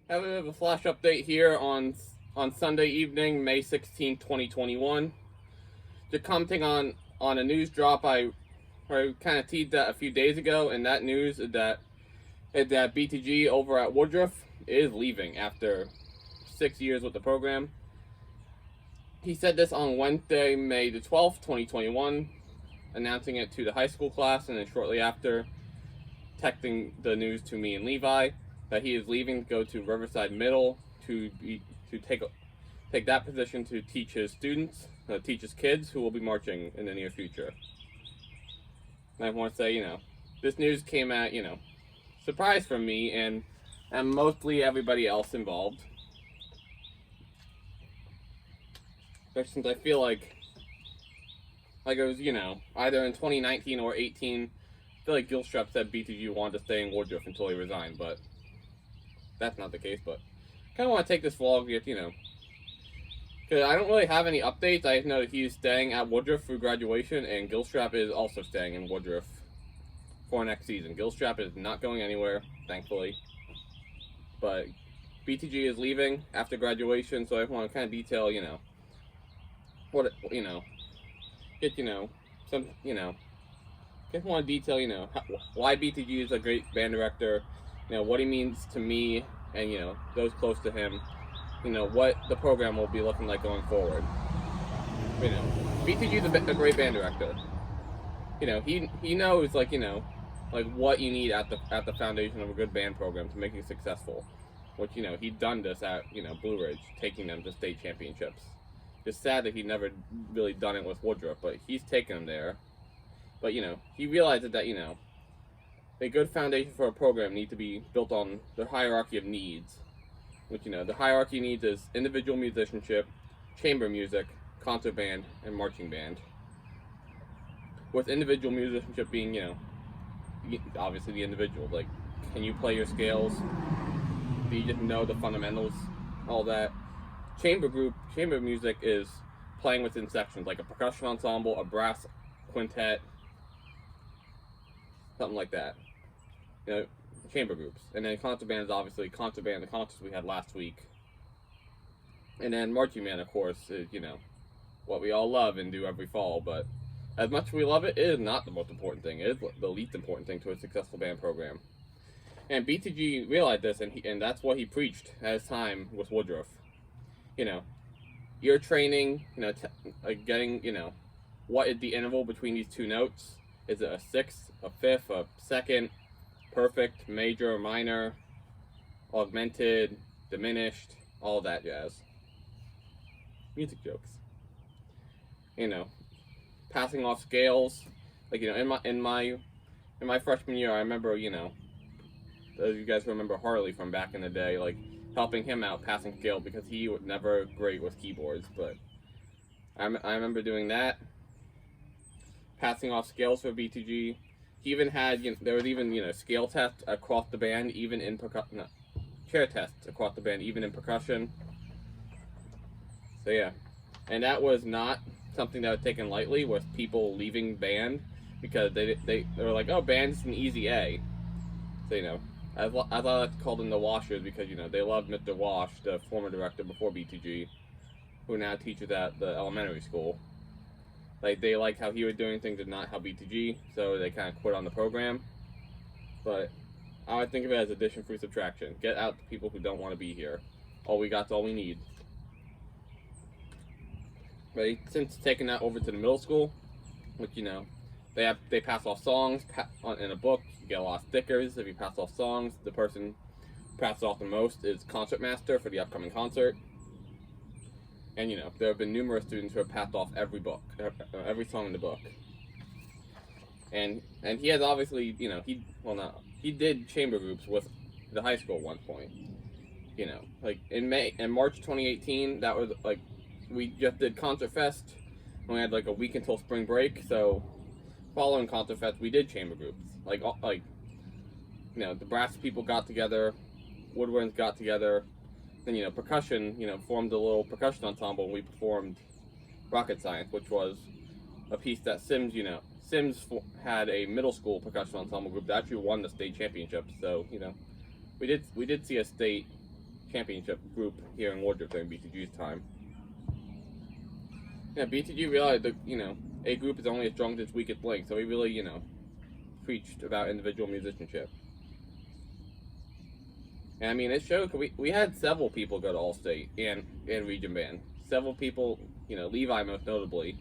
Have a bit of a flash update here on Sunday evening, May 16th, 2021. Just commenting on a news drop I kind of teased that a few days ago, and that news is that BTG over at Woodruff is leaving after 6 years with the program. He said this on Wednesday, May the 12th, 2021, announcing it to the high school class, and then shortly after, texting the news to me and Levi that he is leaving to go to Riverside Middle to take that position to teach his students, teach his kids who will be marching in the near future. And I want to say, this news came at, surprise from me and mostly everybody else involved. Since I feel like it was, either in 2019 or 18, I feel like Gilstrap said BTG wanted to stay in Woodruff until he resigned, but that's not the case. But I kind of want to take this vlog, because I don't really have any updates. I know that he's staying at Woodruff through graduation, and Gilstrap is also staying in Woodruff for next season. Gilstrap is not going anywhere, thankfully. But BTG is leaving after graduation, so I want to kind of detail, just want to detail, why BTG is a great band director, what he means to me and, those close to him, what the program will be looking like going forward. BTG is a great band director. He knows, like what you need at the foundation of a good band program to make it successful. Which, he'd done this at, Blue Ridge, taking them to state championships. It's sad that he never really done it with Woodruff, but he's taken them there. But, he realizes that, a good foundation for a program needs to be built on the hierarchy of needs. Which, the hierarchy of needs is individual musicianship, chamber music, concert band, and marching band. With individual musicianship being, obviously the individual. Like, can you play your scales? Do you just know the fundamentals? All that. Chamber music is playing within sections, like a percussion ensemble, a brass quintet, something like that. Chamber groups. And then concert band is obviously concert band, the concerts we had last week. And then marching band, of course, is, what we all love and do every fall. But as much as we love it, it is not the most important thing. It is the least important thing to a successful band program. And BTG realized this, and that's what he preached at his time with Woodruff. Your training, getting, what is the interval between these two notes? Is it a sixth, a fifth, a second, perfect, major, minor, augmented, diminished, all that jazz. Music jokes. Passing off scales. Like, in my freshman year, I remember, those of you guys remember Harley from back in the day, like, helping him out passing scale because he was never great with keyboards, but I remember doing that. Passing off scales for BTG. He even had, there was even, scale tests across the band, even in percussion, chair tests across the band, even in percussion. So yeah, and that was not something that was taken lightly with people leaving band because they were like, oh, band's an easy A. So I thought I called them the Washers because they loved Mr. Wash, the former director before BTG, who now teaches at the elementary school. Like, they like how he was doing things and not how BTG, so they kind of quit on the program. But I would think of it as addition through subtraction. Get out the people who don't want to be here. All we got's all we need. But since taking that over to the middle school, which, they pass off songs in a book. You get a lot of stickers if you pass off songs. The person who passes off the most is concertmaster for the upcoming concert. And, there have been numerous students who have passed off every every song in the book. And he has obviously, he did chamber groups with the high school at one point. Like in March 2018, that was like, we just did Concert Fest. And we had like a week until spring break, so following Concert Fest, we did chamber groups. The brass people got together, woodwinds got together. Then, percussion, formed a little percussion ensemble, and we performed Rocket Science, which was a piece that Sims had a middle school percussion ensemble group that actually won the state championship. So, we did see a state championship group here in Woodruff during BTG's time. Yeah, BTG realized that, a group is only as strong as its weakest link, so we really, preached about individual musicianship. And I mean, it showed, we had several people go to All-State and Region Band. Several people, Levi most notably.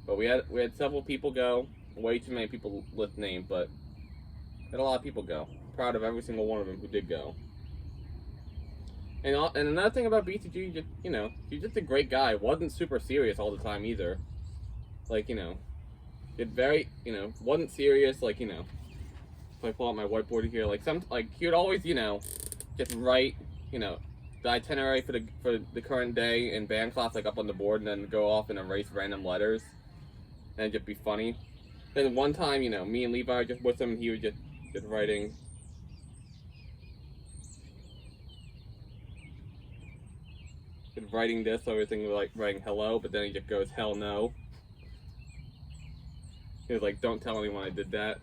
But we had several people go. Way too many people list names, but had a lot of people go. Proud of every single one of them who did go. And another thing about BTG, just, he's just a great guy. Wasn't super serious all the time either. Like, did very, wasn't serious. Like, if I pull out my whiteboard here, he would always, just write, the itinerary for the current day in band class, like up on the board, and then go off and erase random letters, and it'd just be funny. Then one time, me and Levi were just with him, and he was just writing. Writing this, so everything was like writing hello, but then he just goes hell no. He was like, "Don't tell anyone I did that."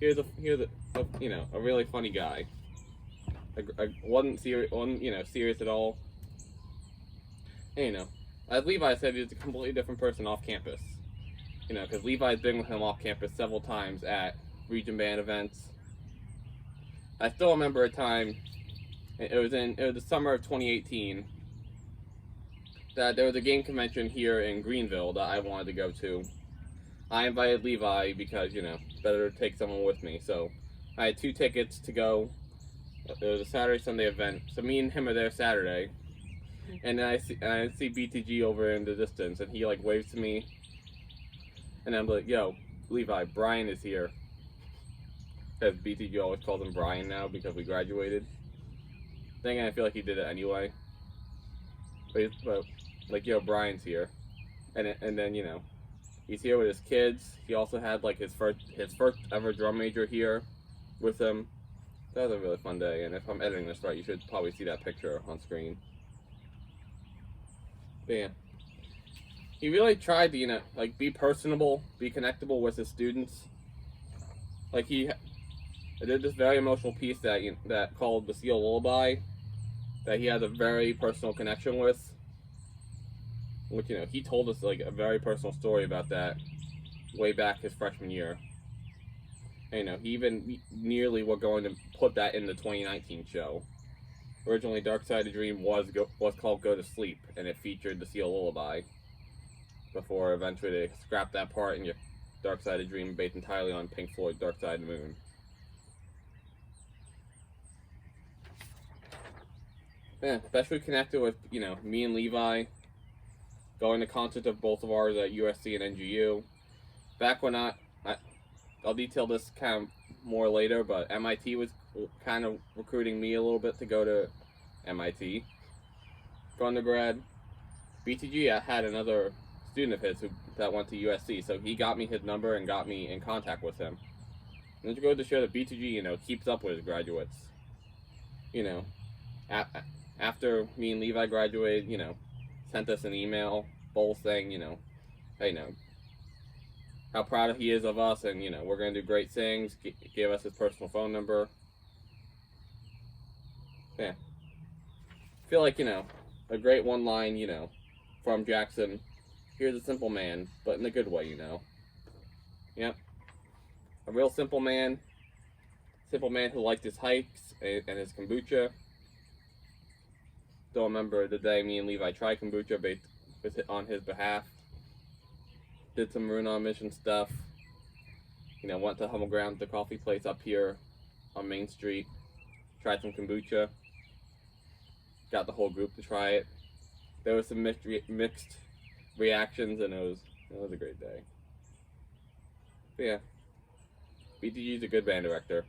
Here's a really funny guy. Wasn't serious, serious at all. And, as Levi said, he's a completely different person off campus. Because Levi's been with him off campus several times at Region Band events. I still remember a time. It was the summer of 2018 that there was a game convention here in Greenville that I wanted to go to. I invited Levi because, better to take someone with me. So I had 2 tickets to go. It was a Saturday-Sunday event. So me and him are there Saturday. And then I see BTG over in the distance, and he like waves to me. And I'm like, "Yo, Levi, Brian is here." Because BTG always calls him Brian now because we graduated. Then I feel like he did it anyway. But like, "Yo, Brian's here," and then he's here with his kids. He also had like his first ever drum major here with him. That was a really fun day. And if I'm editing this right, you should probably see that picture on screen. But yeah, he really tried to be personable, be connectable with his students. Like I did this very emotional piece that called "The Seal Lullaby," that he had a very personal connection with. Which he told us like a very personal story about that way back his freshman year. And, he even nearly were going to put that in the 2019 show. Originally, Dark Side of Dream was called "Go to Sleep," and it featured "The Seal Lullaby." Before eventually they scrapped that part and Dark Side of Dream based entirely on Pink Floyd's "Dark Side of the Moon." Yeah, especially connected with me and Levi. Going to concerts of both of ours at USC and NGU. Back when I'll detail this kind of more later, but MIT was kind of recruiting me a little bit to go to MIT for undergrad. BTG had another student of his that went to USC, so he got me his number and got me in contact with him. And to go to show that BTG, keeps up with his graduates. After me and Levi graduated, sent us an email, both saying, hey, how proud he is of us, and we're gonna do great things. Give us his personal phone number. Yeah, I feel like a great one line, from Jackson. Here's a simple man, but in a good way, Yep, a real simple man who liked his hikes and his kombucha. Still remember the day me and Levi tried kombucha on his behalf. Did some Rune on Mission stuff. Went to Hummel Ground, the coffee place up here on Main Street. Tried some kombucha. Got the whole group to try it. There was some mixed reactions, and it was a great day. But yeah, BTG's a good band director.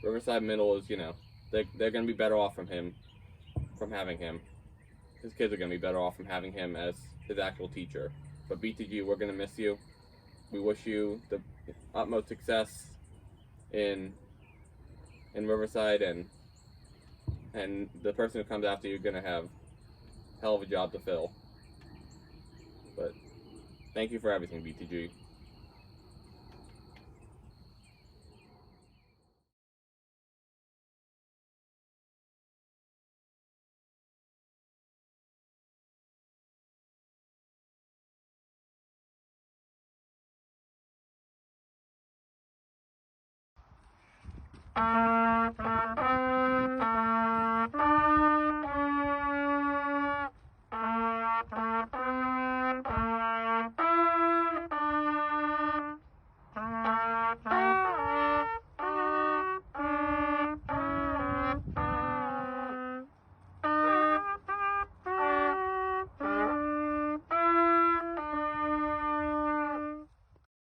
Riverside Middle is, they're gonna be better off from having him. His kids are gonna be better off from having him as his actual teacher. But BTG, we're gonna miss you. We wish you the utmost success in Riverside, and the person who comes after you is gonna have a hell of a job to fill. But thank you for everything, BTG.